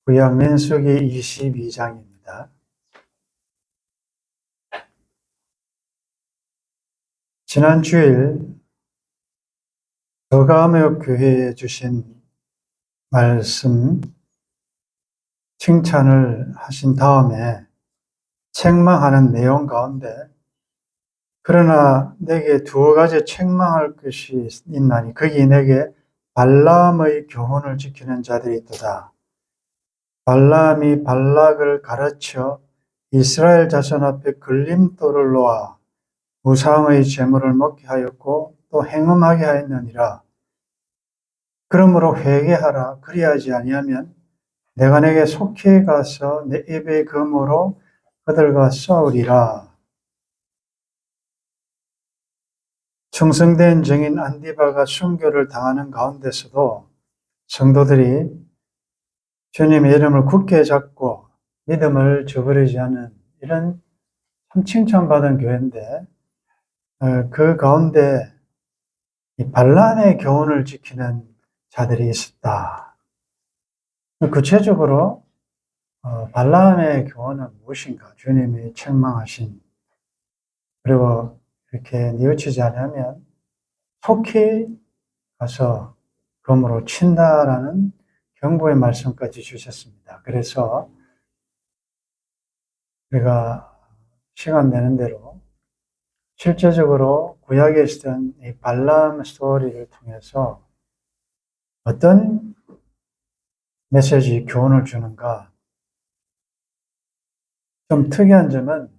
구약 민수기 22장입니다. 지난 주일 더가암역 교회에 주신 말씀 칭찬을 하신 다음에 책망하는 내용 가운데 그러나 내게 두 가지 책망할 것이 있나니 거기 내게 발람의 교훈을 지키는 자들이 있도다. 발람이 발락을 가르쳐 이스라엘 자손 앞에 걸림돌을 놓아 우상의 제물을 먹게 하였고 또 행음하게 하였느니라. 그러므로 회개하라. 그리하지 아니하면 내가 내게 속히 가서 내 입의 검으로 그들과 싸우리라. 충성된 증인 안디바가 순교를 당하는 가운데서도 성도들이 주님의 이름을 굳게 잡고 믿음을 저버리지 않은 이런 참 칭찬받은 교회인데 그 가운데 이 발람의 교훈을 지키는 자들이 있었다. 구체적으로 발람의 교훈은 무엇인가? 주님이 책망하신, 그리고 이렇게 뉘우치지 않으면 속히 가서 검으로 친다라는 경고의 말씀까지 주셨습니다. 그래서 우리가 시간 되는 대로 실제적으로 구약에 있었던 이 발람 스토리를 통해서 어떤 메시지, 교훈을 주는가? 좀 특이한 점은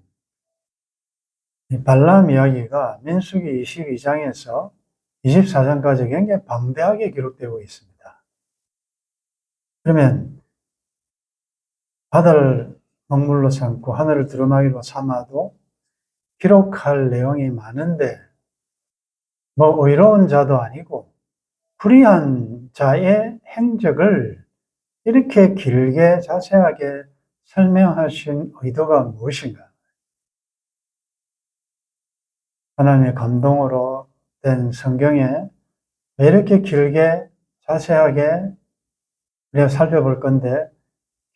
이 발람 이야기가 민수기 22장에서 24장까지 굉장히 방대하게 기록되고 있습니다. 그러면 바다를 먹물로 삼고 하늘을 두루마기로 삼아도 기록할 내용이 많은데 뭐 의로운 자도 아니고 불의한 자의 행적을 이렇게 길게 자세하게 설명하신 의도가 무엇인가? 하나님의 감동으로 된 성경에 왜 이렇게 길게 자세하게 우리가 살펴볼 건데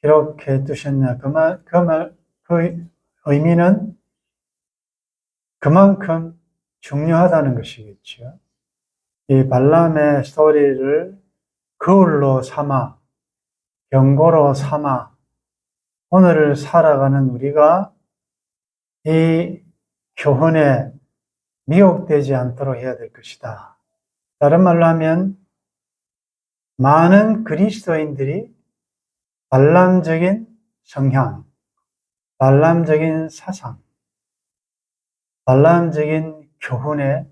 기록해 두셨냐? 그 의미는 그만큼 중요하다는 것이겠죠. 이 발람의 스토리를 거울로 삼아, 경고로 삼아 오늘을 살아가는 우리가 이 교훈에 미혹되지 않도록 해야 될 것이다. 다른 말로 하면 많은 그리스도인들이 발람적인 성향, 발람적인 사상, 발람적인 교훈에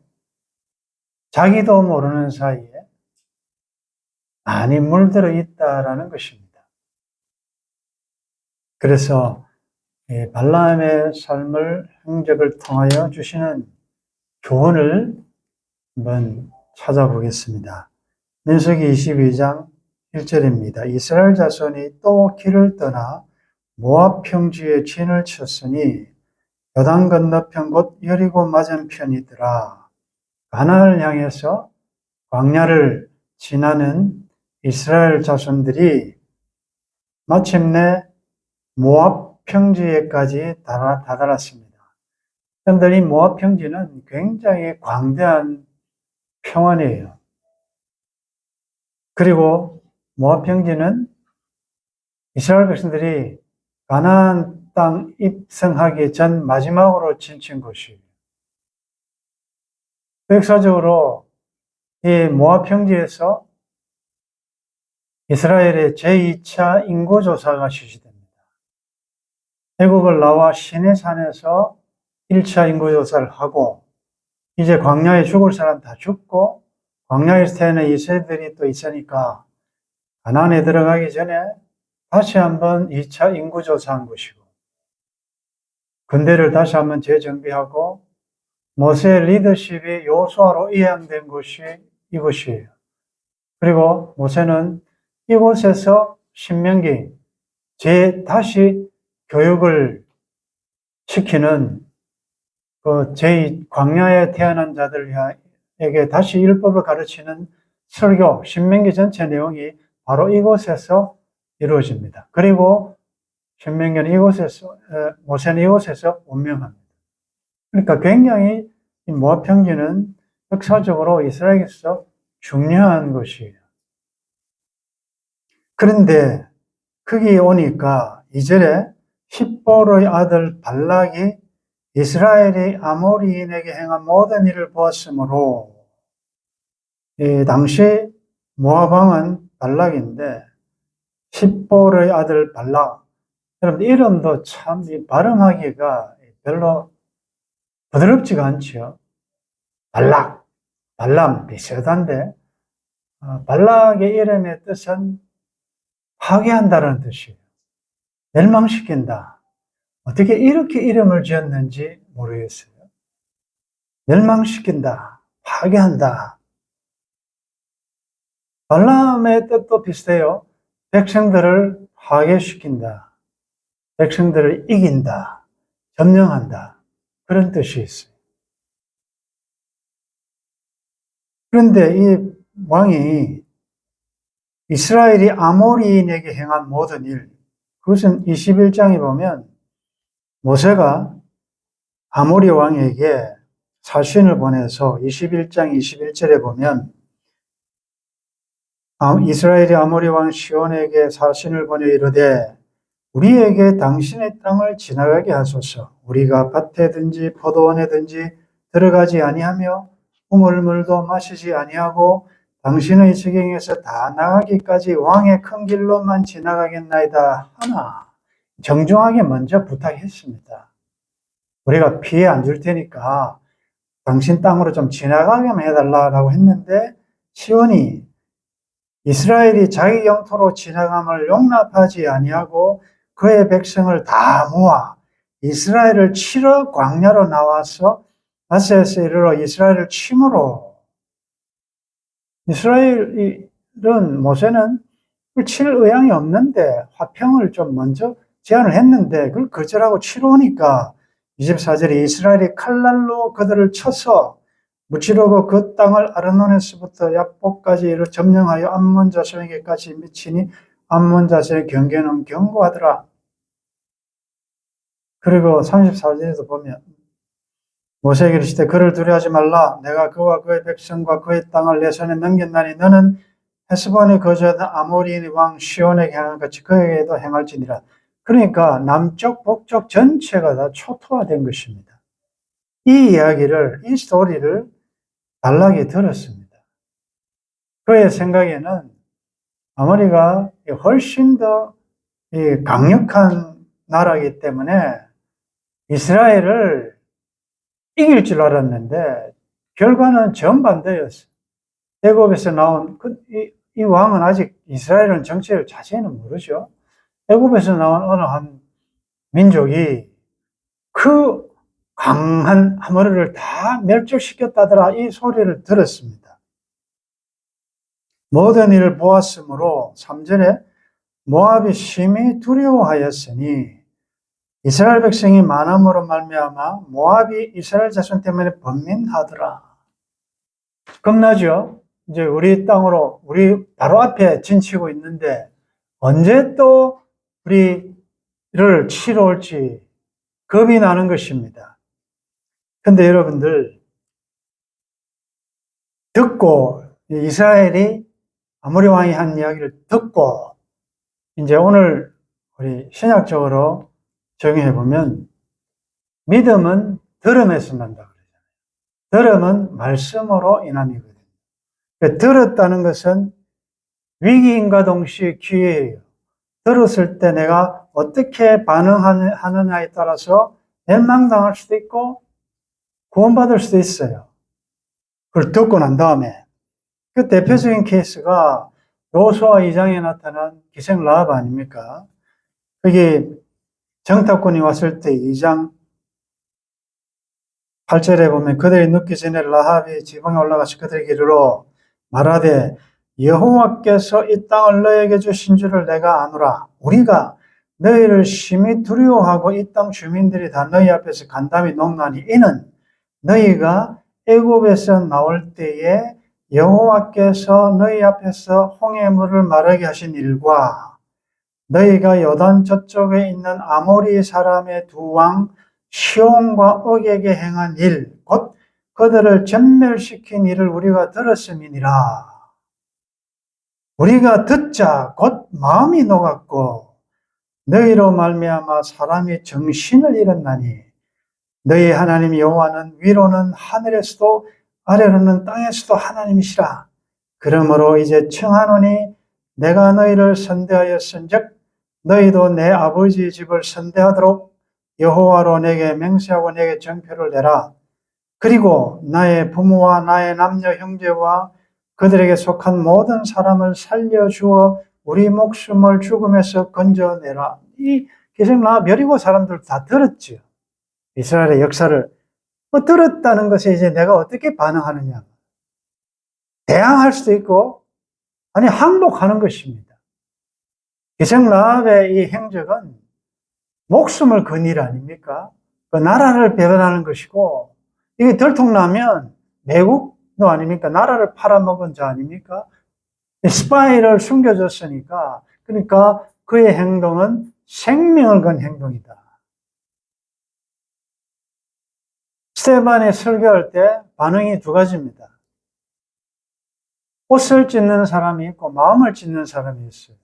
자기도 모르는 사이에 많이 물들어 있다라는 것입니다. 그래서 발람의 삶을 행적을 통하여 주시는 교훈을 한번 찾아보겠습니다. 민수기 22장 1절입니다. 이스라엘 자손이 또 길을 떠나 모압 평지에 진을 쳤으니 요단 건너편 곧 여리고 맞은편이더라. 가나안을 향해서 광야를 지나는 이스라엘 자손들이 마침내 모압 평지에까지 다다랐습니다. 그런데 이 모압 평지는 굉장히 광대한 평원이에요. 그리고 모압 평지는 이스라엘 백성들이 가나안 땅 입성하기 전 마지막으로 진친 곳이에요. 역사적으로 이 모압 평지에서 이스라엘의 제2차 인구조사가 실시됩니다. 애국을 나와 시내산에서 1차 인구조사를 하고 이제 광야에 죽을 사람 다 죽고 광야에서 태어난 이세들이 또 있으니까 가나안에 들어가기 전에 다시 한번 2차 인구조사한 것이고 군대를 다시 한번 재정비하고 모세의 리더십이 여호수아로 이양된 곳이 이곳이에요. 그리고 모세는 이곳에서 신명기 다시 교육을 시키는 그 광야에 태어난 자들에게 다시 율법을 가르치는 설교, 신명기 전체 내용이 바로 이곳에서 이루어집니다. 그리고 신명기는 이곳에서, 모세는 이곳에서 운명합니다. 그러니까 굉장히 이 모압 평지는 역사적으로 이스라엘에서 중요한 것이에요. 그런데 거기 오니까 2절에 십볼의 아들 발락이 이스라엘이 아모리인에게 행한 모든 일을 보았으므로, 당시 모압 왕은 발락인데 십볼의 아들 발락, 여러분 이름도 참 발음하기가 별로 부드럽지가 않죠. 발락, 발람 비슷한데 발락의 이름의 뜻은 파괴한다는 뜻이에요. 멸망시킨다. 어떻게 이렇게 이름을 지었는지 모르겠어요. 멸망시킨다, 파괴한다. 발람의 뜻도 비슷해요. 백성들을 파괴시킨다, 백성들을 이긴다, 점령한다, 그런 뜻이 있어요. 그런데 이 왕이 이스라엘이 아모리인에게 행한 모든 일, 그것은 21장에 보면 모세가 아모리 왕에게 사신을 보내서 21장 21절에 보면 이스라엘이 아모리 왕 시온에게 사신을 보내 이르되 우리에게 당신의 땅을 지나가게 하소서. 우리가 밭에든지 포도원에든지 들어가지 아니하며 우물물도 마시지 아니하고 당신의 지경에서 다 나가기까지 왕의 큰 길로만 지나가겠나이다 하나 정중하게 먼저 부탁했습니다. 우리가 피해 안 줄 테니까 당신 땅으로 좀 지나가게만 해달라고 했는데 시온이 이스라엘이 자기 영토로 지나감을 용납하지 아니하고 그의 백성을 다 모아 이스라엘을 치러 광야로 나와서 아스에서 이르러 이스라엘을 침으로, 이스라엘은 모세는 그걸 칠 의향이 없는데 화평을 좀 먼저 제안을 했는데 그걸 거절하고 치러 오니까 24절에 이스라엘이 칼날로 그들을 쳐서 무찌르고 그 땅을 아르논에서부터 야복까지 이르러 점령하여 암몬 자손에게까지 미치니 암몬 자손의 경계는 견고하더라. 그리고 34절에도 보면 모세에게 이르시되 그를 두려워하지 말라. 내가 그와 그의 백성과 그의 땅을 내 손에 넘겼나니 너는 헤스본에 거주하던 아모리인 왕 시온에게 행한 같이 그에게도 행할지니라. 그러니까 남쪽 북쪽 전체가 다 초토화된 것입니다. 이 이야기를, 이 스토리를 발락이 들었습니다. 그의 생각에는 아모리가 훨씬 더 강력한 나라이기 때문에 이스라엘을 이길 줄 알았는데 결과는 정반대였어요. 애굽에서 나온 이 왕은 아직 이스라엘은 정체를 자세히는 모르죠. 애굽에서 나온 어느 한 민족이 그 강한 아모리를 다 멸족시켰다더라, 이 소리를 들었습니다. 모든 일을 보았으므로 3절에 모압이 심히 두려워하였으니 이스라엘 백성이 많음으로 말미암아 모압이 이스라엘 자손 때문에 번민하더라. 겁나죠? 이제 우리 땅으로, 우리 바로 앞에 진치고 있는데 언제 또 우리를 치러 올지 겁이 나는 것입니다. 근데 여러분들, 듣고 이스라엘이 아모리 왕이 한 이야기를 듣고 이제 오늘 우리 신약적으로 정의해 보면 믿음은 들음에서 난다 그러잖아요. 들음은 말씀으로 인함이거든요. 들었다는 것은 위기인과 동시에 기회예요. 들었을 때 내가 어떻게 반응하느냐에 따라서 멸망당할 수도 있고 구원받을 수도 있어요. 그걸 듣고 난 다음에 그 대표적인 케이스가 여호수아 2장에 나타난 기생 라합 아닙니까? 거기 정탐꾼이 왔을 때 2장 8절에 보면 그들이 눕기 전에 라합이 지붕에 올라가서 그들에게 이르러 말하되 여호와께서 이 땅을 너에게 주신 줄을 내가 아노라. 우리가 너희를 심히 두려워하고 이 땅 주민들이 다 너희 앞에서 간담이 녹나니 이는 너희가 애굽에서 나올 때에 여호와께서 너희 앞에서 홍해물을 마르게 하신 일과 너희가 요단 저쪽에 있는 아모리 사람의 두 왕 시온과 옥에게 행한 일, 곧 그들을 전멸시킨 일을 우리가 들었음이니라. 우리가 듣자 곧 마음이 녹았고 너희로 말미암아 사람이 정신을 잃었나니 너희 하나님 여호와는 위로는 하늘에서도 아래로는 땅에서도 하나님이시라. 그러므로 이제 청하노니 내가 너희를 선대하였은즉 너희도 내 아버지의 집을 선대하도록 여호와로 내게 맹세하고 내게 정표를 내라. 그리고 나의 부모와 나의 남녀 형제와 그들에게 속한 모든 사람을 살려주어 우리 목숨을 죽음에서 건져내라. 이 기생나 여리고 사람들 다 들었죠. 이스라엘의 역사를 들었다는 것에 이제 내가 어떻게 반응하느냐. 대항할 수도 있고 아니 항복하는 것입니다. 기생 라합의 이 행적은 목숨을 건 일 아닙니까? 그 나라를 배반하는 것이고 이게 들통나면 매국노 아닙니까? 나라를 팔아먹은 자 아닙니까? 스파이를 숨겨줬으니까 그러니까 그의 행동은 생명을 건 행동이다. 스테반이 설교할 때 반응이 두 가지입니다. 옷을 찢는 사람이 있고 마음을 찢는 사람이 있어요.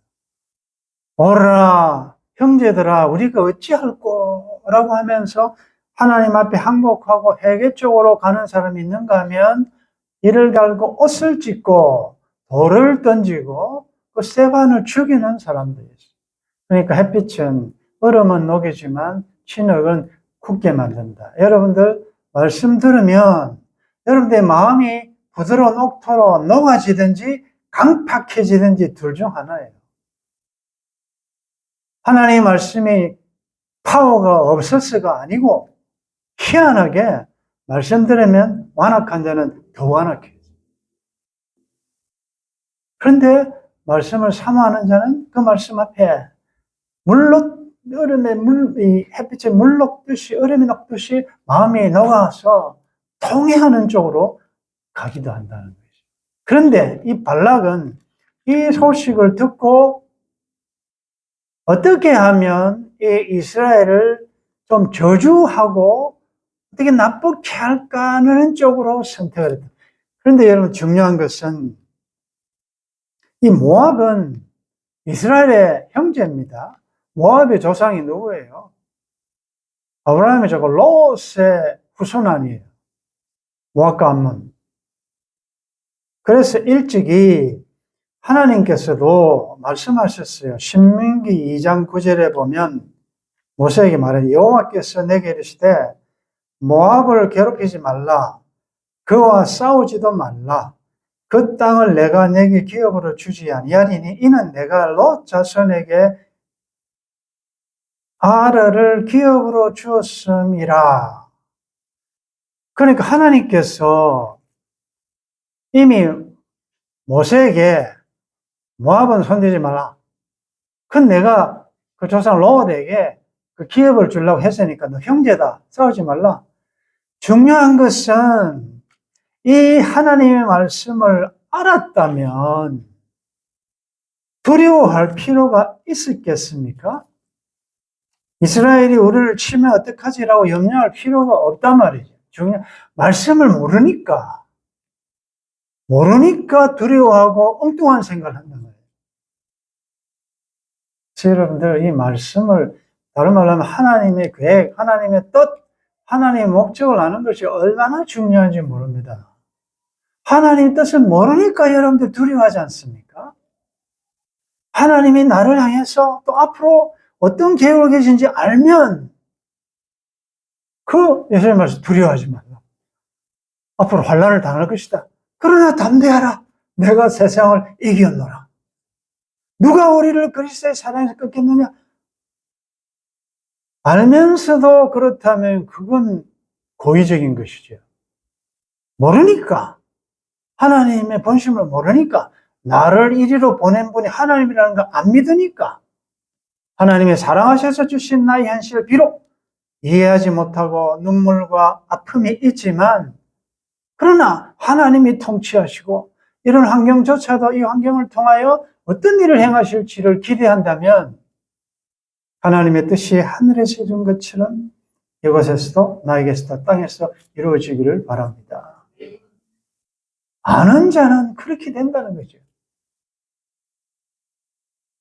오라 형제들아 우리가 어찌할꼬 라고 하면서 하나님 앞에 항복하고 회개 쪽으로 가는 사람이 있는가 하면 이를 갈고 옷을 찢고 돌을 던지고 그 스테반을 죽이는 사람도 있어요. 그러니까 햇빛은 얼음은 녹이지만 진흙은 굳게 만든다. 여러분들 말씀 들으면 여러분들의 마음이 부드러운 옥토로 녹아지든지 강팍해지든지 둘 중 하나예요. 하나님의 말씀이 파워가 없어서가 아니고 희한하게 말씀 들으면 완악한 자는 더 완악해요. 그런데 말씀을 사모하는 자는 그 말씀 앞에 얼음에 햇빛에 물 녹듯이 얼음이 녹듯이 마음이 녹아서 통해하는 쪽으로 가기도 한다는 거죠. 그런데 이 발락은 이 소식을 듣고 어떻게 하면 이 이스라엘을 좀 저주하고 어떻게 나쁘게 할까 하는 쪽으로 선택을 했다. 그런데 여러분 중요한 것은 이 모압은 이스라엘의 형제입니다. 모압의 조상이 누구예요? 아브라함의 저거 롯의 후손 아니에요. 모압과 암몬. 그래서 일찍이 하나님께서도 말씀하셨어요. 신명기 2장 9절에 보면 모세에게 말해 여호와께서 내게 이르시되 모압을 괴롭히지 말라. 그와 싸우지도 말라. 그 땅을 내가 내게 기업으로 주지 아니하리니 이는 내가 롯 자손에게 아르를 기업으로 주었음이라. 그러니까 하나님께서 이미 모세에게 모압은 손대지 말라. 그건 내가 그 조상 롯에게 그 기업을 주려고 했으니까 너 형제다. 싸우지 말라. 중요한 것은 이 하나님의 말씀을 알았다면 두려워할 필요가 있었겠습니까? 이스라엘이 우리를 치면 어떡하지라고 염려할 필요가 없단 말이죠. 말씀을 모르니까 두려워하고 엉뚱한 생각을 한단 말이에요. 그래서 여러분들 이 말씀을 다른 말로 하면 하나님의 계획, 하나님의 뜻, 하나님의 목적을 아는 것이 얼마나 중요한지 모릅니다. 하나님의 뜻을 모르니까 여러분들 두려워하지 않습니까? 하나님이 나를 향해서 또 앞으로 어떤 계획을 계신지 알면 예수님 말씀 두려워하지 말라. 앞으로 환난을 당할 것이다. 그러나 담대하라. 내가 세상을 이겼노라. 누가 우리를 그리스도의 사랑에서 꺾겠느냐? 알면서도 그렇다면 그건 고의적인 것이죠. 모르니까. 하나님의 본심을 모르니까. 나를 이리로 보낸 분이 하나님이라는 걸 안 믿으니까. 하나님의 사랑하셔서 주신 나의 현실을 비록 이해하지 못하고 눈물과 아픔이 있지만 그러나 하나님이 통치하시고 이런 환경조차도 이 환경을 통하여 어떤 일을 행하실지를 기대한다면 하나님의 뜻이 하늘에서 이룬 것처럼 이곳에서도 나에게서도 땅에서 이루어지기를 바랍니다. 아는 자는 그렇게 된다는 거죠.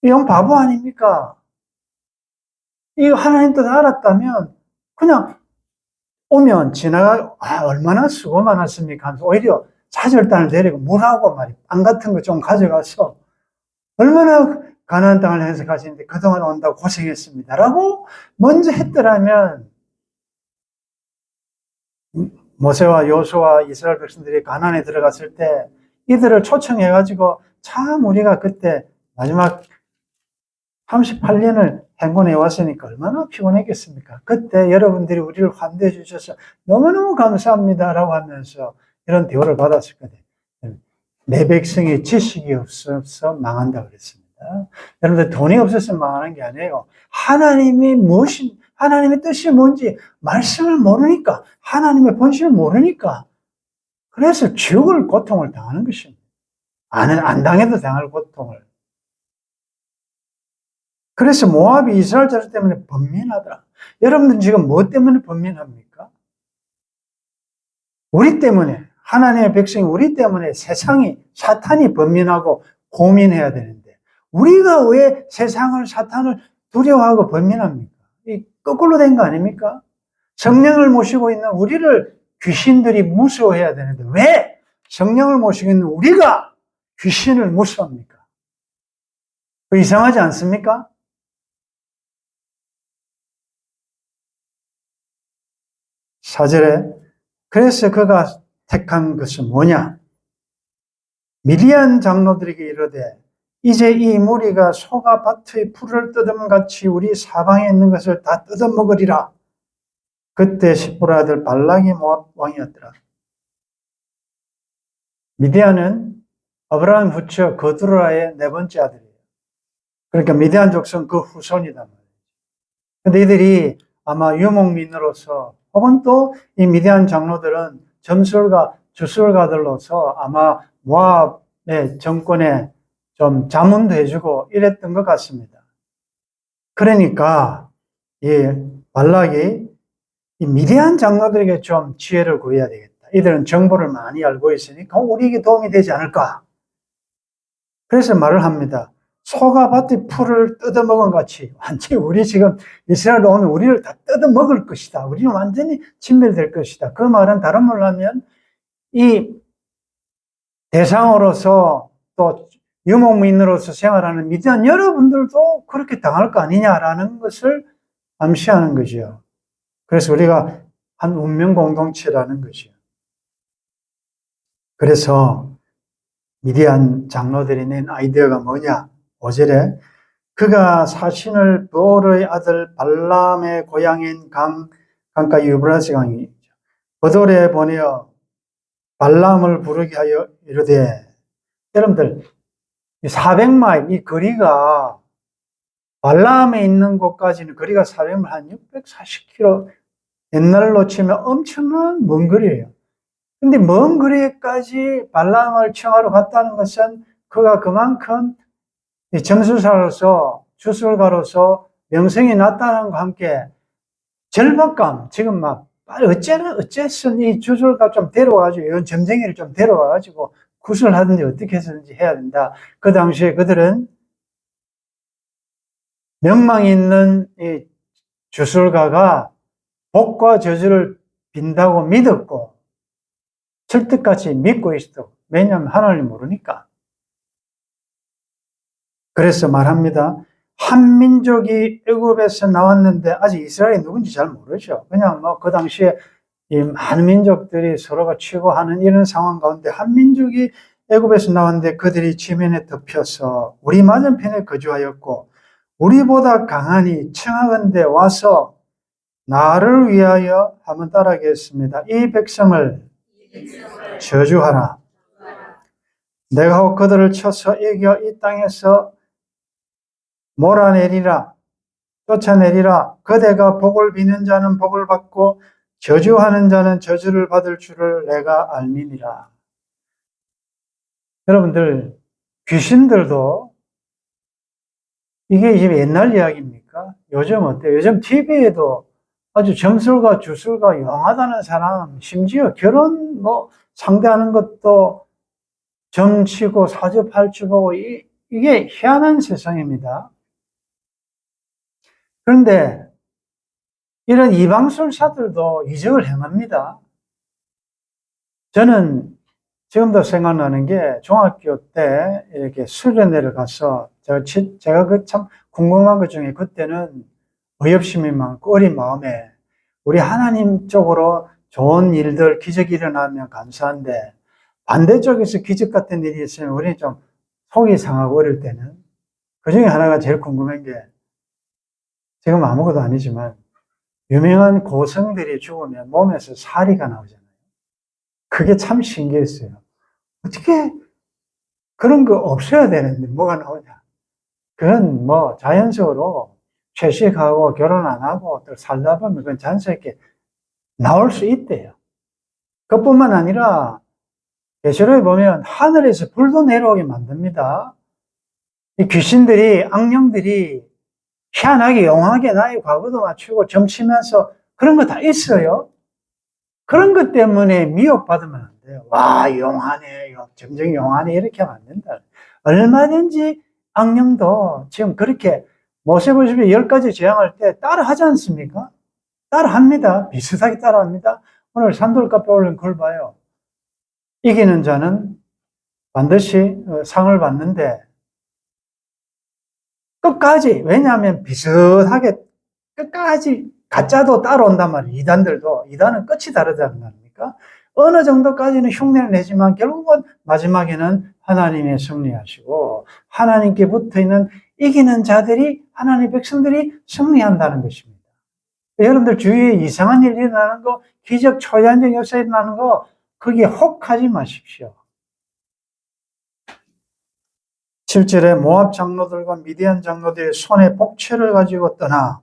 이건 바보 아닙니까? 이거 하나님 뜻 알았다면 그냥 오면 지나가 얼마나 수고 많았습니까 하면서 오히려 사절단을 내리고 물하고 빵 같은 거 좀 가져가서 얼마나 가나안 땅을 향해서 가시는데 그동안 온다고 고생했습니다 라고 먼저 했더라면 모세와 여호수아와 이스라엘 백성들이 가나안에 들어갔을 때 이들을 초청해가지고 참 우리가 그때 마지막 38년을 행군해 왔으니까 얼마나 피곤했겠습니까? 그때 여러분들이 우리를 환대해 주셔서 너무너무 감사합니다 라고 하면서 이런 대우를 받았을 거예요. 내 백성이 지식이 없어서 망한다고 그랬습니다. 여러분들 돈이 없어서 망하는 게 아니에요. 하나님의 뜻이 뭔지 말씀을 모르니까, 하나님의 본심을 모르니까, 그래서 죽을 고통을 당하는 것입니다. 안 당해도 당할 고통을. 그래서 모압이 이스라엘 자손 때문에 번민하더라. 여러분들 지금 뭐 때문에 번민합니까? 우리 때문에, 하나님의 백성이 우리 때문에 세상이, 사탄이 번민하고 고민해야 되는데, 우리가 왜 세상을, 사탄을 두려워하고 번민합니까? 이 거꾸로 된 거 아닙니까? 성령을 모시고 있는 우리를 귀신들이 무서워해야 되는데, 왜 성령을 모시고 있는 우리가 귀신을 무서워합니까? 이상하지 않습니까? 사절에 그래서 그가 택한 것은 뭐냐? 미디안 장로들에게 이르되 이제 이 무리가 소가 밭의 풀을 뜯음같이 우리 사방에 있는 것을 다 뜯어먹으리라. 그때 십보라 아들 발락이 모압 왕이었더라. 미디안은 아브라함 후처 거두라의 네 번째 아들이에요. 그러니까 미디안 족속 그 후손이단 말이에요. 근데 이들이 아마 유목민으로서 혹은 또 이 미디안 장로들은 주술가들로서 아마 모압의 정권에 좀 자문도 해주고 이랬던 것 같습니다. 그러니까 이 발락이 이 미디안 장로들에게 좀 지혜를 구해야 되겠다. 이들은 정보를 많이 알고 있으니까 우리에게 도움이 되지 않을까. 그래서 말을 합니다. 소가 밭의 풀을 뜯어먹은 같이 완전히 우리 지금 이스라엘 오면 우리를 다 뜯어먹을 것이다. 우리는 완전히 진멸될 것이다. 그 말은 다른 말로 하면 이 대상으로서 또 유목민으로서 생활하는 미디안 여러분들도 그렇게 당할 거 아니냐라는 것을 암시하는 거죠. 그래서 우리가 한 운명 공동체라는 거죠. 그래서 미디안 장로들이 낸 아이디어가 뭐냐? 5절에 그가 사신을 보올의 아들 발람의 고향인 강가 유브라스 강이 버돌에 보내어 발람을 부르게 하여 이르되 여러분들 400마일 이 거리가 발람에 있는 곳까지는 거리가 400마일 한 640km 옛날로 치면 엄청난 먼 거리예요. 근데 먼 거리까지 발람을 청하러 갔다는 것은 그가 그만큼 점수사로서 주술가로서 명성이 났다는 것과 함께 절박감, 지금 막 어째선 이 주술가 좀 데려와가지고 이런 점쟁이를 좀 데려와가지고 구슬을 하든지 어떻게 해서든지 해야 된다. 그 당시에 그들은 명망이 있는 이 주술가가 복과 저주를 빈다고 믿었고 철떡같이 믿고 있었고, 왜냐하면 하나님을 모르니까. 그래서 말합니다. 한 민족이 애굽에서 나왔는데 아직 이스라엘이 누군지 잘 모르죠. 그냥 뭐 그 당시에 이 많은 민족들이 서로가 취고하는 이런 상황 가운데 한 민족이 애굽에서 나왔는데 그들이 지면에 덮여서 우리 맞은편에 거주하였고 우리보다 강하니 청하건대 와서 나를 위하여 한번 따라하겠습니다. 이 백성을 저주하라. 내가 그들을 쳐서 이겨 이 땅에서 몰아내리라. 쫓아내리라. 그대가 복을 비는 자는 복을 받고 저주하는 자는 저주를 받을 줄을 내가 알미니라. 여러분들 귀신들도 이게 이제 옛날 이야기입니까? 요즘 어때요? 요즘 TV에도 아주 점술가, 주술가, 용하다는 사람, 심지어 결혼 상대하는 것도 점치고 사주팔주보고 이게 희한한 세상입니다. 그런데 이런 이방술사들도 이적을 행합니다. 저는 지금도 생각나는 게 중학교 때 이렇게 수련회를 가서 제가 그 참 궁금한 것 중에 그때는 의협심이 많고 어린 마음에 우리 하나님 쪽으로 좋은 일들, 기적이 일어나면 감사한데 반대쪽에서 기적 같은 일이 있으면 우리는 좀 속이 상하고 어릴 때는 그 중에 하나가 제일 궁금한 게 지금 아무것도 아니지만 유명한 고성들이 죽으면 몸에서 사리가 나오잖아요. 그게 참 신기했어요. 어떻게 그런 거 없어야 되는데 뭐가 나오냐. 그건 자연적으로 채식하고 결혼 안 하고 또 살다 보면 그건 자연스럽게 나올 수 있대요. 그것뿐만 아니라 계시록에 보면 하늘에서 불도 내려오게 만듭니다. 이 귀신들이, 악령들이 희한하게 용하게 나의 과거도 맞추고 점치면서 그런 거 다 있어요. 그런 것 때문에 미혹받으면 안 돼요. 와, 용하네, 점점 용하네, 이렇게 하면 안 된다. 얼마든지 악령도 지금 그렇게 모세보시피 10가지 재앙할 때 따라 하지 않습니까? 따라 합니다. 비슷하게 따라 합니다. 오늘 산돌 카페 올린 걸 봐요. 이기는 자는 반드시 상을 받는데 끝까지, 왜냐하면 비슷하게 끝까지 가짜도 따라온단 말이에요. 이단은 끝이 다르다는 말입니까? 어느 정도까지는 흉내를 내지만 결국은 마지막에는 하나님의 승리하시고 하나님께 붙어있는 이기는 자들이 하나님의 백성들이 승리한다는 것입니다. 여러분들 주위에 이상한 일이 일어나는 거, 기적 초자연적 역사 일어나는 거 거기에 혹하지 마십시오. 7절에 모압 장로들과 미디안 장로들의 손에 복채를 가지고 떠나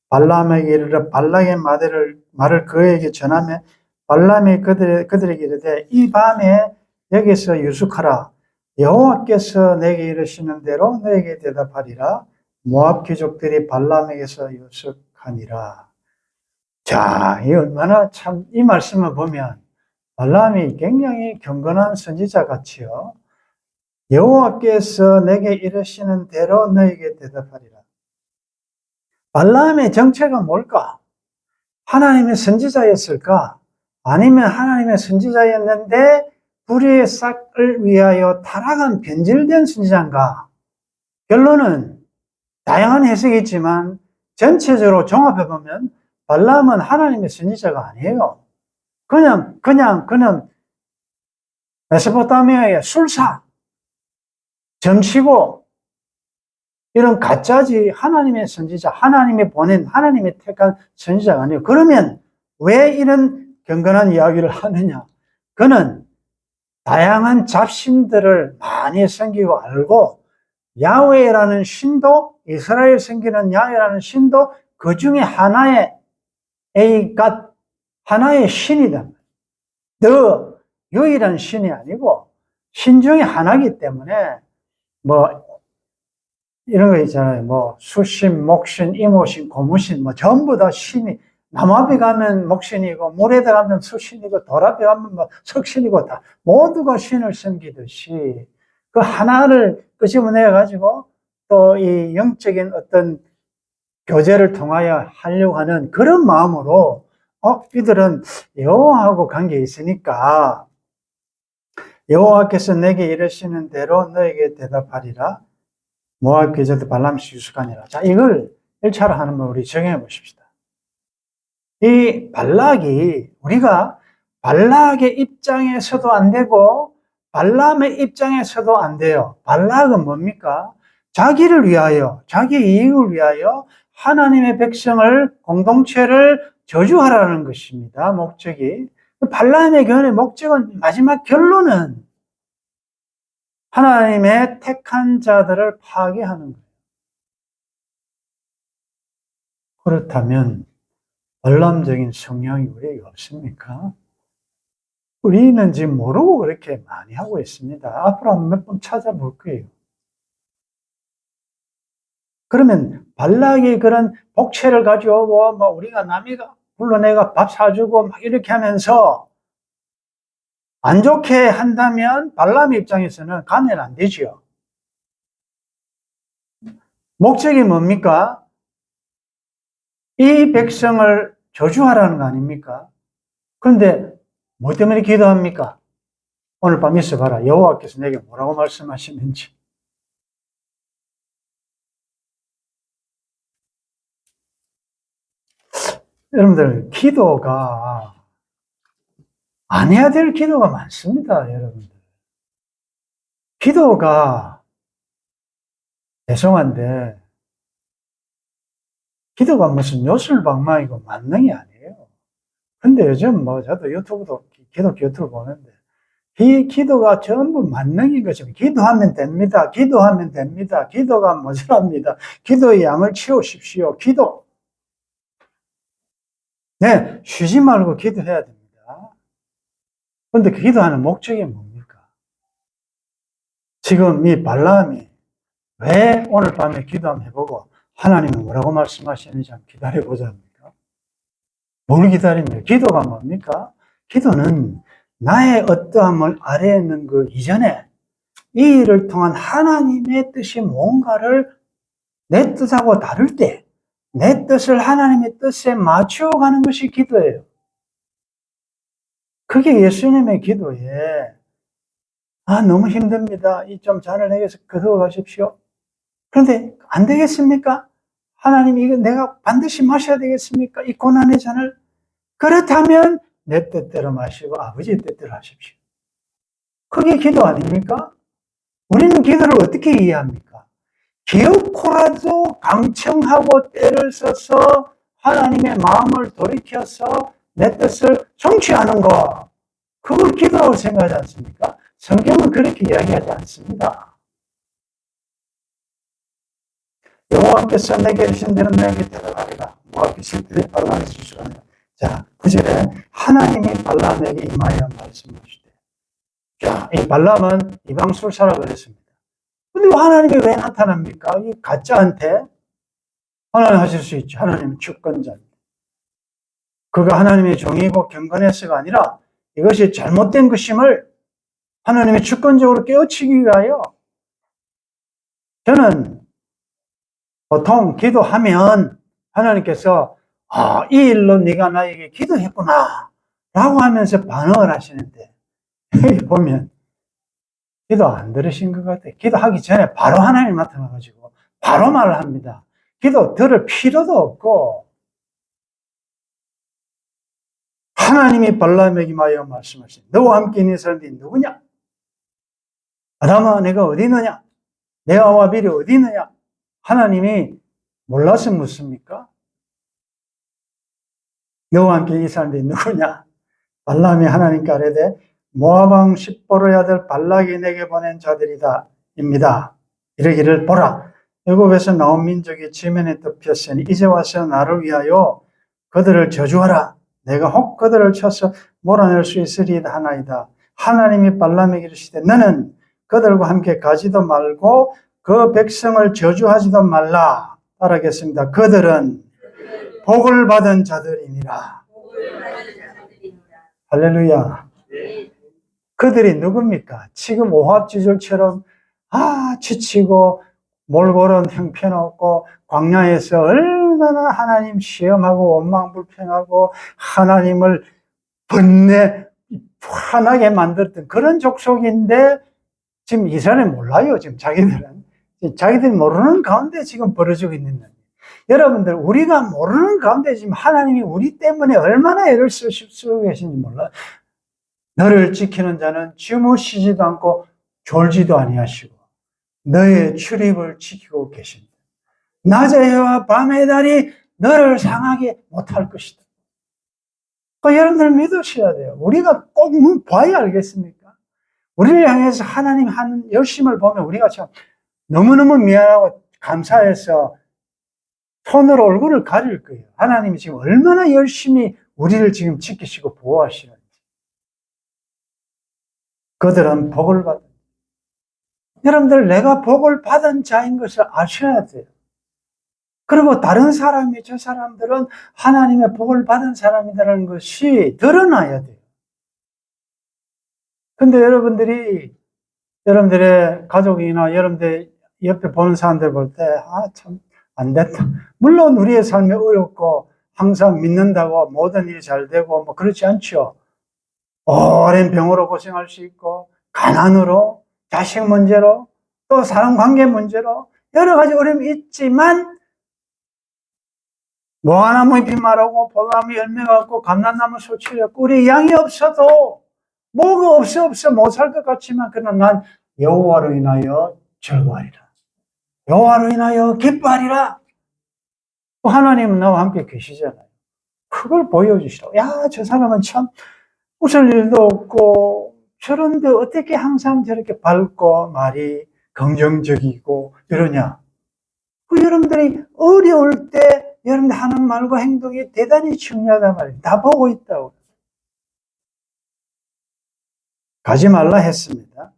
발람에게 이르러 발락의 말을 그에게 전하며 발람이 그들에게 이르되 이 밤에 여기서 유숙하라. 여호와께서 내게 이르시는 대로 너에게 대답하리라. 모압 귀족들이 발람에게서 유숙하니라. 자, 이 얼마나 참 이 말씀을 보면 발람이 굉장히 경건한 선지자 같이요. 여호와께서 내게 이르시는 대로 너에게 대답하리라. 발람의 정체가 뭘까? 하나님의 선지자였을까? 아니면 하나님의 선지자였는데 불의의 싹을 위하여 타락한 변질된 선지자인가? 결론은 다양한 해석이 있지만 전체적으로 종합해보면 발람은 하나님의 선지자가 아니에요. 그는 메소포타미아의 술사, 점치고 이런 가짜지 하나님의 선지자, 하나님이 보낸, 하나님이 택한 선지자가 아니에요. 그러면 왜 이런 경건한 이야기를 하느냐? 그는 다양한 잡신들을 많이 섬기고 알고 야훼라는 신도, 이스라엘 섬기는 야훼라는 신도 그 중에 하나의 하나의 신이다. 더 유일한 신이 아니고 신 중에 하나이기 때문에 이런 거 있잖아요. 수신, 목신, 이모신, 고무신, 전부 다 신이, 나무 앞에 가면 목신이고, 물에 가면 수신이고, 돌 앞에 가면 석신이고, 다, 모두가 신을 섬기듯이, 그 하나를 끄집어내가지고, 또 이 영적인 어떤 교제를 통하여 하려고 하는 그런 마음으로, 이들은 여호와하고 관계에 있으니까, 여호와께서 내게 이르시는 대로 너에게 대답하리라. 모압 귀족들 발람시 유숙하니라. 자, 이걸 1차로 하는 번 우리 정해 보십시다. 이 발락이 우리가 발락의 입장에서도 안 되고 발람의 입장에서도 안 돼요. 발락은 뭡니까? 자기를 위하여, 자기 이익을 위하여 하나님의 백성을, 공동체를 저주하라는 것입니다. 목적이. 발람의 견해의 목적은, 마지막 결론은 하나님의 택한 자들을 파괴하는 거예요. 그렇다면 발람적인 성향이 우리에게 없습니까? 우리는 지금 모르고 그렇게 많이 하고 있습니다. 앞으로 몇 번 찾아볼 거예요. 그러면 발락이 그런 복채를 가져오고, 뭐, 우리가 남이가 불러내가 밥 사주고, 막 이렇게 하면서 안 좋게 한다면 발람 입장에서는 가면 안 되지요. 목적이 뭡니까? 이 백성을 저주하라는 거 아닙니까? 그런데 뭐 때문에 기도합니까? 오늘 밤 있어봐라. 여호와께서 내게 뭐라고 말씀하시는지. 여러분들, 기도가 안 해야 될 기도가 많습니다, 여러분들. 기도가 죄송한데 기도가 무슨 요술방망이고 만능이 아니에요. 근데 요즘 뭐 저도 유튜브도 기독교 유튜브 보는데 이 기도가 전부 만능인 것처럼 기도하면 됩니다. 기도하면 됩니다. 기도가 모자랍니다. 기도의 양을 채우십시오. 기도. 네, 쉬지 말고 기도해야 됩니다. 그런데 그 기도하는 목적이 뭡니까? 지금 이 발람이 왜 오늘 밤에 기도 한번 해보고 하나님은 뭐라고 말씀하시는지 한번 기다려보자 합니까? 뭘 기다립니까? 기도가 뭡니까? 기도는 나의 어떠함을 아래에 있는 그 이전에 이 일을 통한 하나님의 뜻이 뭔가를 내 뜻하고 다를 때 내 뜻을 하나님의 뜻에 맞추어가는 것이 기도예요. 그게 예수님의 기도에 너무 힘듭니다. 이 좀 잔을 내게서 거두어 가십시오. 그런데 안 되겠습니까? 하나님 이거 내가 반드시 마셔야 되겠습니까? 이 고난의 잔을. 그렇다면 내 뜻대로 마시고 아버지의 뜻대로 하십시오. 그게 기도 아닙니까? 우리는 기도를 어떻게 이해합니까? 기어코라도 강청하고 때를 써서 하나님의 마음을 돌이켜서 내 뜻을 성취하는 것, 그걸 기도라고 생각하지 않습니까? 성경은 그렇게 이야기하지 않습니다. 여호와께서 내게 주신 대로 내게 대답하리라. 여호와께서 그의 발람에서 주시거니와. 자, 9절에 하나님이 발람에게 임하여 말씀하시되. 자, 이 발람은 이방술사라고 그랬습니다. 근데 하나님이 왜 나타납니까? 이 가짜한테 하나님 하실 수 있죠. 하나님은 주권자입니다. 그가 하나님의 종이고 경건해서가 아니라 이것이 잘못된 것임을 하나님이 주권적으로 깨우치기 위하여 저는 보통 기도하면 하나님께서 이 일로 네가 나에게 기도했구나 라고 하면서 반응을 하시는데 여기 보면 기도 안 들으신 것 같아요. 기도하기 전에 바로 하나님 나타나가지고 바로 말을 합니다. 기도 들을 필요도 없고 하나님이 발람에게 임하여 말씀하신 너와 함께 있는 사람들이 누구냐? 아담아 내가 어디 있느냐? 내 아와 빌이 어디 있느냐? 하나님이 몰라서 묻습니까? 너와 함께 이 사람들이 누구냐? 발람이 하나님께 아뢰되 모압 왕 십보로의 아들 발락이 내게 보낸 자들이다 입니다. 이르기를 보라 애굽에서 나온 민족이 지면에 덮였으니 이제 와서 나를 위하여 그들을 저주하라. 내가 혹 그들을 쳐서 몰아낼 수 있으리이다 하나이다. 하나님이 발람에게 이르시되 너는 그들과 함께 가지도 말고 그 백성을 저주하지도 말라. 따라하겠습니다. 그들은 복을 받은 자들이니라. 할렐루야. 그들이 누굽니까? 지금 오합지졸처럼 지치고 몰골은 형편없고 광야에서 얼마나 하나님 시험하고 원망불평하고 하나님을 화나게 만들었던 그런 족속인데 지금 이스라엘은 몰라요. 지금 자기들이 모르는 가운데 지금 벌어지고 있는 거예요. 여러분들 우리가 모르는 가운데 지금 하나님이 우리 때문에 얼마나 애를 쓰고 계신지 몰라요. 너를 지키는 자는 주무시지도 않고 졸지도 아니하시고 너의 출입을 지키고 계십니다. 낮의 해와 밤의 달이 너를 상하게 못할 것이다. 여러분들 믿으셔야 돼요. 우리가 꼭 봐야 알겠습니까? 우리를 향해서 하나님 하는 열심을 보면 우리가 참 너무너무 미안하고 감사해서 손으로 얼굴을 가릴 거예요. 하나님이 지금 얼마나 열심히 우리를 지금 지키시고 보호하시는지. 그들은 복을 받은. 여러분들 내가 복을 받은 자인 것을 아셔야 돼요. 그리고 다른 사람이, 저 사람들은 하나님의 복을 받은 사람이라는 것이 드러나야 돼요. 근데 여러분들의 가족이나 여러분들 옆에 보는 사람들 볼 때, 참, 안 됐다. 물론 우리의 삶이 어렵고, 항상 믿는다고 모든 일이 잘 되고, 뭐, 그렇지 않죠. 오랜 병으로 고생할 수 있고, 가난으로, 자식 문제로, 또 사람 관계 문제로, 여러 가지 어려움이 있지만, 무화과나무 잎이 마르고, 포도나무 열매가 없고, 감람나무 소출이 없고, 우리 양이 없어도, 뭐가 없어 못 살 것 같지만, 그러나 난 여호와로 인하여 즐거워하리라. 여호와로 인하여 기뻐하리라. 하나님은 나와 함께 계시잖아요. 그걸 보여주시라고. 야, 저 사람은 참 웃을 일도 없고 저런데 어떻게 항상 저렇게 밝고 말이 긍정적이고 이러냐. 여러분들이 어려울 때 여러분들 하는 말과 행동이 대단히 중요하단 말이에요. 다 보고 있다고. 가지 말라 했습니다.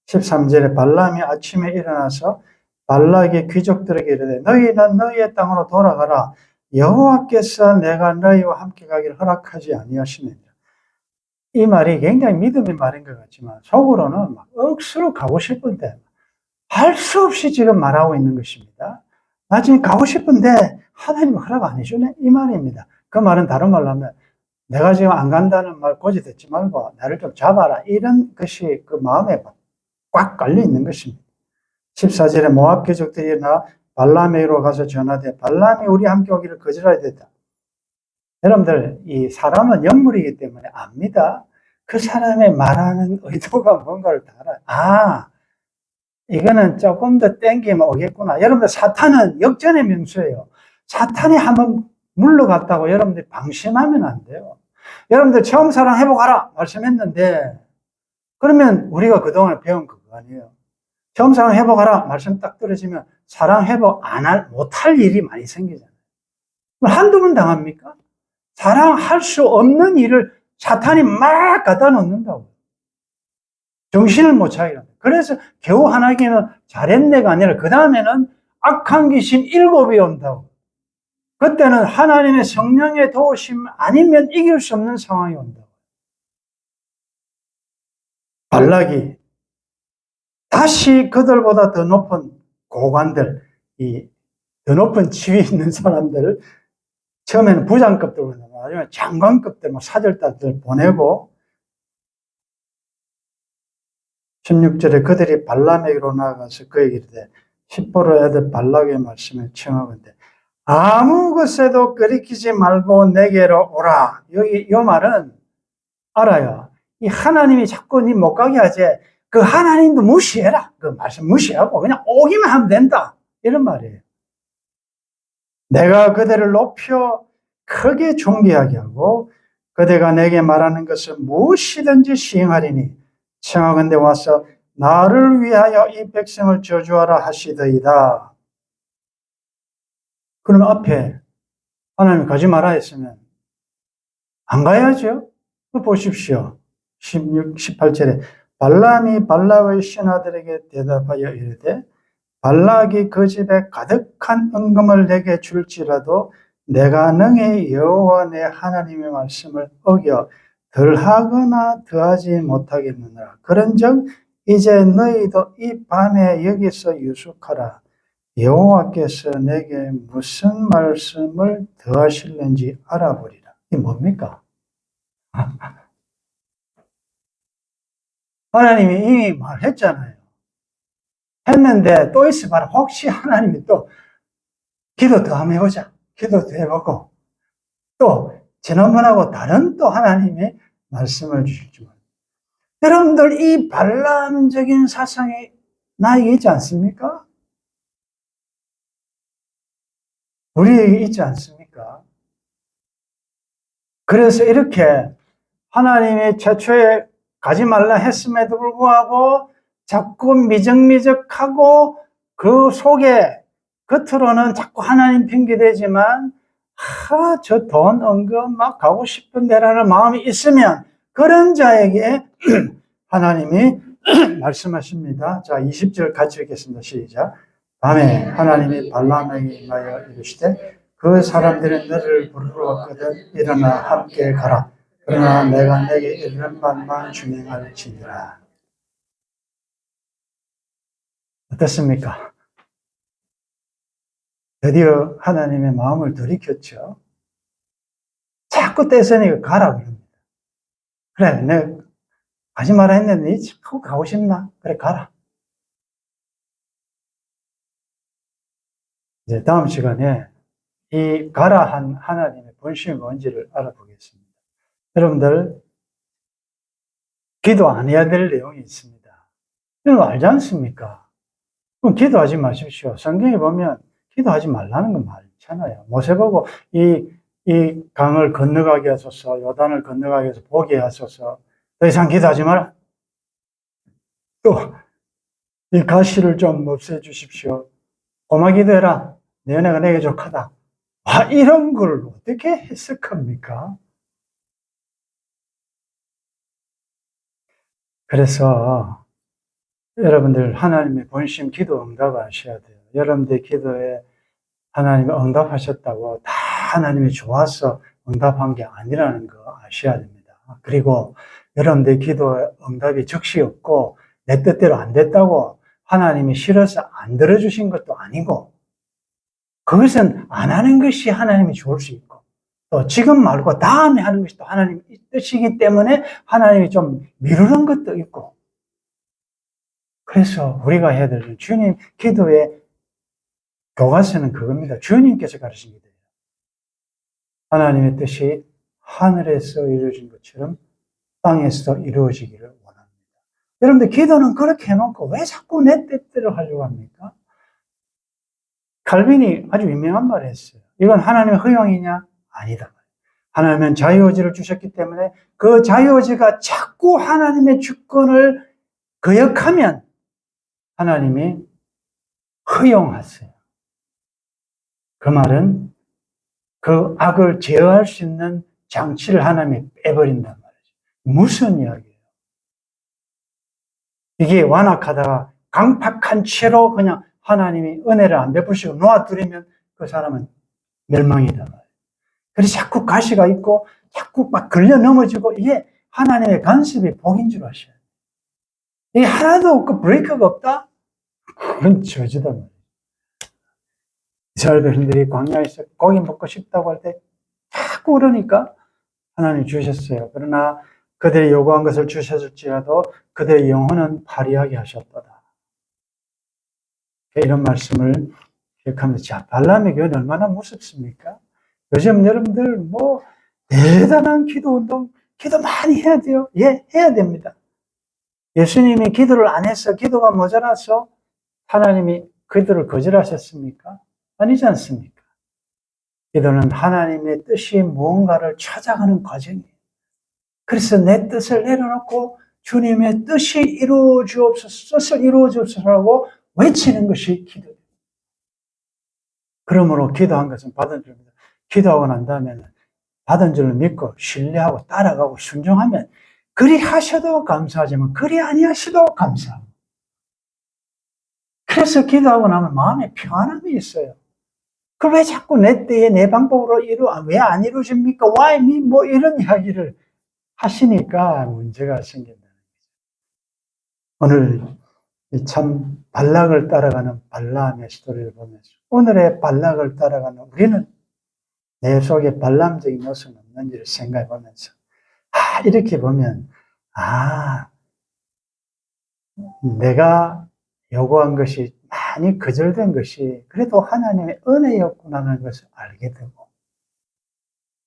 13절에 발람이 아침에 일어나서 발락의 귀족들에게 이르되 너희는 너희의 땅으로 돌아가라. 여호와께서 내가 너희와 함께 가기를 허락하지 아니하시느니라. 이 말이 굉장히 믿음의 말인 것 같지만 속으로는 막 억수로 가고 싶은데 할 수 없이 지금 말하고 있는 것입니다. 나 지금 가고 싶은데 하나님 허락 안 해주네 이 말입니다. 그 말은 다른 말로 하면 내가 지금 안 간다는 말 고지 듣지 말고 나를 좀 잡아라 이런 것이 그 마음에 꽉 깔려 있는 것입니다. 14절에 모압 귀족들이 일어나 발람에게로 가서 전하되 발람이 우리 함께 오기를 거절하게 됐다. 여러분들 이 사람은 영물이기 때문에 압니다. 그 사람의 말하는 의도가 뭔가를 다 알아요. 이거는 조금 더 땡기면 오겠구나. 여러분들 사탄은 역전의 명수예요. 사탄이 한번 물러갔다고 여러분들이 방심하면 안 돼요. 여러분들 처음 사랑 회복하라 말씀했는데 그러면 우리가 그동안 배운 그거 아니에요. 처음 사랑 회복하라 말씀 딱 떨어지면 사랑 회복 못할 일이 많이 생기잖아요. 한두 번 당합니까? 사랑할 수 없는 일을 사탄이 막 갖다 놓는다고. 정신을 못 차리게 합니다. 그래서 겨우 하나님은 잘했네가 아니라 그 다음에는 악한 귀신 7이 온다고. 그때는 하나님의 성령의 도우심 아니면 이길 수 없는 상황이 온다고. 발락이 다시 그들보다 더 높은 고관들, 더 높은 지위 있는 사람들을 처음에는 부장급들, 나중에 장관급들, 사절단들 보내고 16절에 그들이 발람에게로 나아가서 그에게 이르되 십보로 애들 발락의 말씀을 청하건대 아무 것에도 끓이키지 말고 내게로 오라. 이 말은 알아요. 이 하나님이 자꾸 니 못 가게 하지. 그 하나님도 무시해라. 그 말씀 무시하고 그냥 오기만 하면 된다. 이런 말이에요. 내가 그대를 높여 크게 존귀하게 하고 그대가 내게 말하는 것을 무엇이든지 시행하리니 청하건대 와서 나를 위하여 이 백성을 저주하라 하시더이다. 그럼 앞에 하나님이 가지 마라 했으면 안 가야죠. 보십시오. 18절에 발람이 발락의 신하들에게 대답하여 이르되 발락이 그 집에 가득한 은금을 내게 줄지라도 내가 능히 여호와 내 하나님의 말씀을 어겨 덜하거나 더하지 못하겠느니라. 그런즉 이제 너희도 이 밤에 여기서 유숙하라. 여호와께서 내게 무슨 말씀을 더하실는지 알아보리라. 이게 뭡니까? 하나님이 이미 말했잖아요. 했는데 또 있어봐라. 혹시 하나님이 또 기도 더 한번 해보자. 기도 더 해보고 또 지난번하고 다른 또 하나님의 말씀을 주실지 모릅니다. 여러분들 이 발람적인 사상이 나에게 있지 않습니까? 우리에게 있지 않습니까? 그래서 이렇게 하나님이 최초에 가지 말라 했음에도 불구하고 자꾸 미적미적하고 그 속에 겉으로는 자꾸 하나님 핑계대지만 저 돈 은근 막 가고 싶은데라는 마음이 있으면 그런 자에게 하나님이 말씀하십니다. 자, 20절 같이 읽겠습니다. 시작. 밤에 하나님이 발람에게 임하여 이르시되 그 사람들이 너를 부르러 왔거든 일어나 함께 가라. 그러나 내가 내게 이르는 말만 준행할지니라. 어떻습니까? 드디어 하나님의 마음을 돌이켰죠. 자꾸 떼서니까 가라 그럽니다. 그래, 내가 가지 마라 했는데 니 자꾸 가고 싶나? 그래, 가라. 이제 다음 시간에 이 가라 한 하나님의 본심이 뭔지를 알아보겠습니다. 여러분들, 기도 안 해야 될 내용이 있습니다. 이런 거 알지 않습니까? 그럼 기도하지 마십시오. 성경에 보면 기도하지 말라는 거 많잖아요. 모세보고 이 강을 건너가게 하소서, 요단을 건너가게 해서 보게 하소서, 더 이상 기도하지 마라. 또, 이 가시를 좀 없애주십시오. 고마 기도해라. 내 은혜가 내게 족하다. 이런 걸 어떻게 해석합니까? 그래서 여러분들 하나님의 본심 기도 응답하셔야 돼요. 여러분들 기도에 하나님이 응답하셨다고 다 하나님이 좋아서 응답한 게 아니라는 거 아셔야 됩니다. 그리고 여러분들 기도에 응답이 즉시 없고 내 뜻대로 안 됐다고 하나님이 싫어서 안 들어주신 것도 아니고 그것은 안 하는 것이 하나님이 좋을 수 있고 또 지금 말고 다음에 하는 것이 또 하나님의 뜻이기 때문에 하나님이 좀 미루는 것도 있고 그래서 우리가 해야 될 주님 기도의 교과서는 그겁니다. 주님께서 가르친 기도예요. 하나님의 뜻이 하늘에서 이루어진 것처럼 땅에서 이루어지기를 원합니다. 여러분들 기도는 그렇게 해놓고 왜 자꾸 내 뜻대로 하려고 합니까? 칼빈이 아주 유명한 말을 했어요. 이건 하나님의 허용이냐? 아니다. 하나님은 자유의지를 주셨기 때문에 그 자유의지가 자꾸 하나님의 주권을 거역하면 하나님이 허용하세요. 그 말은 그 악을 제어할 수 있는 장치를 하나님이 빼버린단 말이죠. 무슨 이야기예요? 이게 완악하다가 강팍한 채로 그냥 하나님이 은혜를 안 베푸시고 놓아두리면 그 사람은 멸망이다 말이에요. 그래서 자꾸 가시가 있고 자꾸 막 걸려 넘어지고 이게 하나님의 간섭이 복인 줄 아셔야 돼요. 이게 하나도 없고 브레이크가 없다? 그건 저주다 말이에요. 이스라엘 백성들이 광야에서 고기 먹고 싶다고 할 때 자꾸 그러니까 하나님 주셨어요. 그러나 그들이 요구한 것을 주셨을지라도 그들의 영혼은 파리하게 하셨도다. 이런 말씀을 기억하면서 자, 발람의 교회는 얼마나 무섭습니까? 요즘 여러분들 뭐 대단한 기도 운동, 기도 많이 해야 돼요. 예, 해야 됩니다. 예수님이 기도를 안 해서 기도가 모자라서 하나님이 그들을 거절하셨습니까? 아니지 않습니까? 기도는 하나님의 뜻이 무언가를 찾아가는 과정이에요. 그래서 내 뜻을 내려놓고 주님의 뜻이 이루어지옵소서, 뜻을 이루어지옵소서라고 외치는 것이 기도예요. 그러므로 기도한 것은 받은 줄입니다. 기도하고 난 다음에는 받은 줄을 믿고 신뢰하고 따라가고 순종하면 그리 하셔도 감사하지만 그리 아니하셔도 감사하고 그래서 기도하고 나면 마음에 평안함이 있어요. 그 왜 자꾸 내 때에 내 방법으로 왜 안 이루어집니까? Why me? 뭐 이런 이야기를 하시니까 문제가 생긴다는 거죠. 오늘 참 발락을 따라가는 발람의 스토리를 보면서 오늘의 발락을 따라가는 우리는 내 속에 발람적인 요소는 없는지를 생각해 보면서 이렇게 보면 내가 요구한 것이 많이 거절된 것이 그래도 하나님의 은혜였구나라는 것을 알게 되고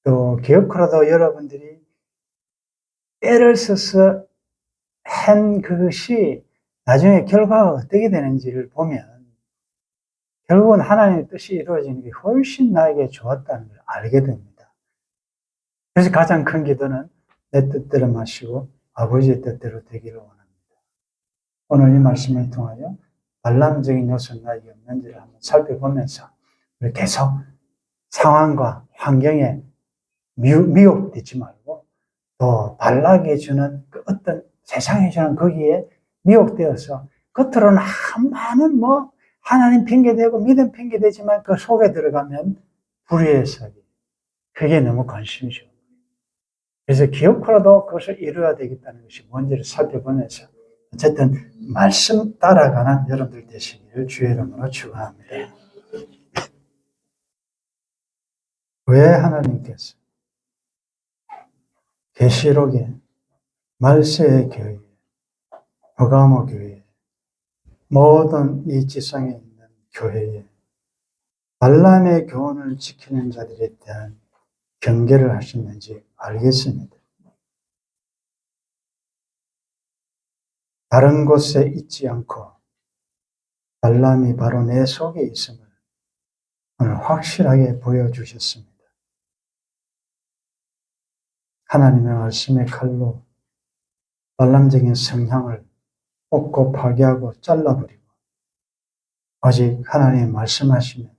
또 기어코라도 여러분들이 때를 써서 한 그것이 나중에 결과가 어떻게 되는지를 보면 결국은 하나님의 뜻이 이루어지는 게 훨씬 나에게 좋았다는 걸 알게 됩니다. 그래서 가장 큰 기도는 내 뜻대로 마시고 아버지의 뜻대로 되기를 원합니다. 오늘 이 말씀을 통하여 발람적인 요소는 나에게 없는지를 한번 살펴보면서 계속 상황과 환경에 미혹되지 말고 또 발락이 주는 그 어떤 세상이 주는 거기에 미혹되어서 겉으로는 많은 하나님 핑계대고 믿음 핑계대지만 그 속에 들어가면 불의의 사기. 그게 너무 관심이죠. 그래서 기어코라도 그것을 이루어야 되겠다는 것이 뭔지를 살펴보면서 어쨌든 말씀 따라가는 여러분들 되시기를 주의 이름으로 축원합니다. 왜 하나님께서 계시록에 말세의 교회, 버가모 교회, 모든 이 지상에 있는 교회에 발람의 교훈을 지키는 자들에 대한 경계를 하셨는지 알겠습니다. 다른 곳에 있지 않고 발람이 바로 내 속에 있음을 오늘 확실하게 보여주셨습니다. 하나님의 말씀의 칼로 발람적인 성향을 뽑고 파괴하고 잘라버리고 오직 하나님 말씀하시면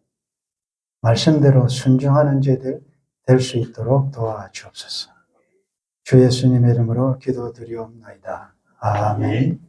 말씀대로 순종하는 죄들 될 수 있도록 도와주옵소서. 주 예수님의 이름으로 기도드리옵나이다. 아멘.